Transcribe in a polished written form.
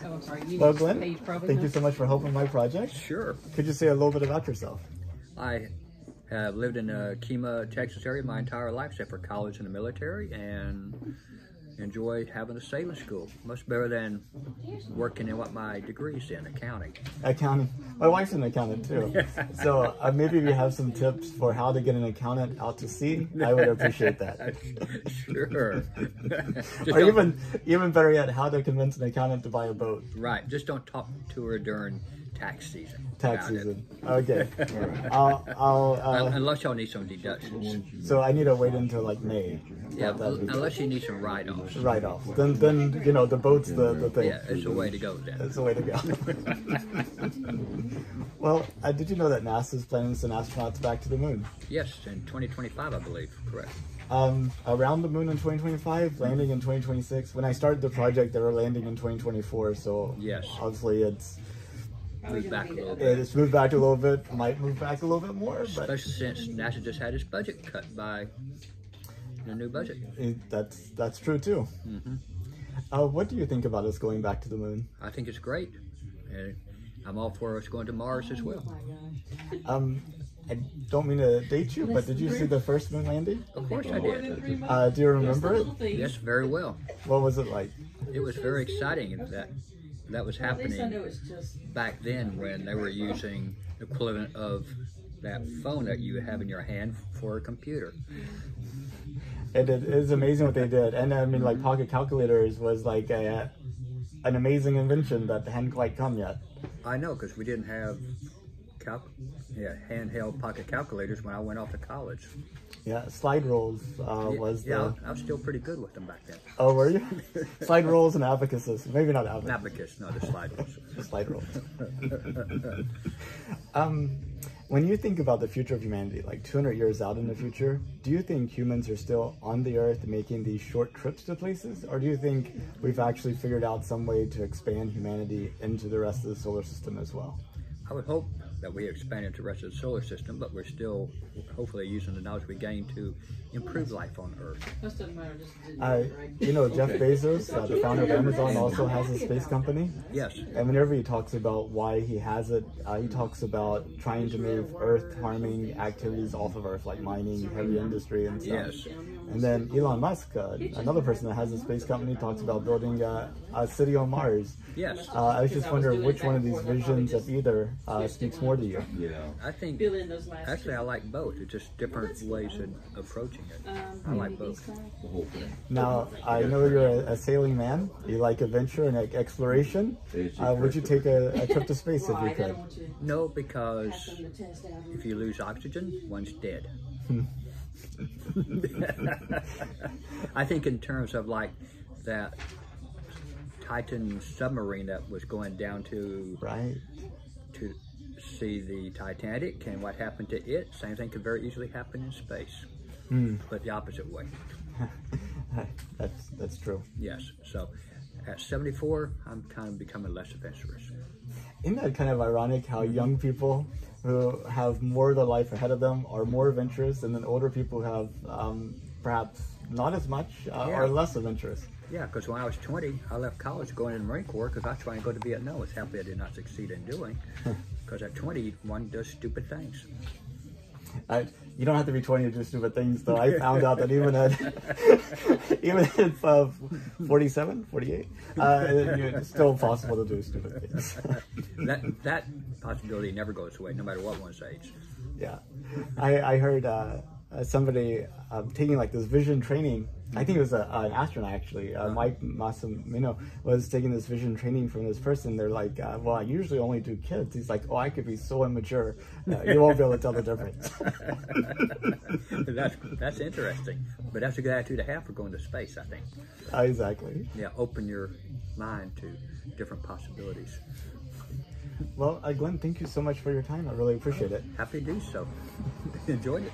Oh, I'm sorry. Well, Glenn, thank you so much for helping my project. Sure. Could you say a little bit about yourself? I have lived in the Kemah, Texas area my entire life, except for college and the military, and enjoy having a sailing school. Much better than working in what my degree's in, accounting. Accounting. My wife's an accountant too. So maybe if you have some tips for how to get an accountant out to sea, I would appreciate that. Sure. Or even better yet, how to convince an accountant to buy a boat. Right. Just don't talk to her during tax season. Tax season. Okay. Unless y'all need some deductions. So I need to wait until like May. Yeah, unless you need some write-offs. Write-offs. Then you know, the boat's the thing. Yeah, it's the way to go then. It's the way to go. Well, did you know that NASA's planning to send astronauts back to the moon? Yes, in 2025, I believe. Correct. Around the moon in 2025, landing in 2026. When I started the project, they were landing in 2024. So yes, obviously it's moved back a little bit. It's moved back a little bit. Might move back a little bit more, but especially since NASA just had its budget cut by the new budget. That's true too. Mm-hmm. What do you think about us going back to the moon? I think it's great. I'm all for us going to Mars as well. I don't mean to date you, but did you see the first moon landing? Of course I did. Do you remember it? Yes, very well. What was it like? It was very exciting that was happening back then when they were using the equivalent of that phone that you have in your hand for a computer. It is amazing what they did. And I mean, like, pocket calculators was like an amazing invention that hadn't quite come yet. I know, because we didn't have handheld pocket calculators when I went off to college. Yeah, slide rules I was still pretty good with them back then. Oh, were you? Slide rules and abacuses. Maybe not abacus. Abacus, no, the slide rules. The slide rules. When you think about the future of humanity, like 200 years out in the future, do you think humans are still on the Earth making these short trips to places? Or do you think we've actually figured out some way to expand humanity into the rest of the solar system as well? I would hope that we expand into the rest of the solar system, but we're still hopefully using the knowledge we gain to improve life on Earth. You know, Jeff Bezos, the founder of Amazon, also has a space company. Yes. And whenever he talks about why he has it, he talks about trying to move Earth-harming activities off of Earth, like mining, heavy industry, and stuff. Yes. And then Elon Musk, another person that has a space company, talks about building a city on Mars. Yes. I was just wondering which one of these visions of either speaks more to you. I think, actually, I like both. It's just different ways of approaching it. I like both. Now, I know you're a sailing man. You like adventure and exploration. Would you take a trip to space if you could? No, because if you lose oxygen, one's dead. I think in terms of like that Titan submarine that was going down to see the Titanic and what happened to it, same thing could very easily happen in space, but the opposite way. That's true. Yes. So at 74, I'm kind of becoming less adventurous. Isn't that kind of ironic how young people who have more of their life ahead of them are more adventurous, and then older people who have perhaps not as much are less adventurous? Yeah, because when I was 20, I left college going in the Marine Corps because I was trying to go to Vietnam, which happily I did not succeed in doing. Because at 20, one does stupid things. You don't have to be 20 to do stupid things, though. I found out that even at 47, 48, it's still possible to do stupid things. that possibility never goes away, no matter what one's age. Yeah, I heard somebody taking like this vision training. I think it was an astronaut actually. Mike Massimino was taking this vision training from this person. They're like, well, I usually only do kids. He's like, oh, I could be so immature, you won't be able to tell the difference. That's interesting, but that's a good attitude to have for going to space, I think. Exactly. Yeah, open your mind to different possibilities. Well, Glenn, thank you so much for your time. I really appreciate it. Happy to do so. Enjoyed it.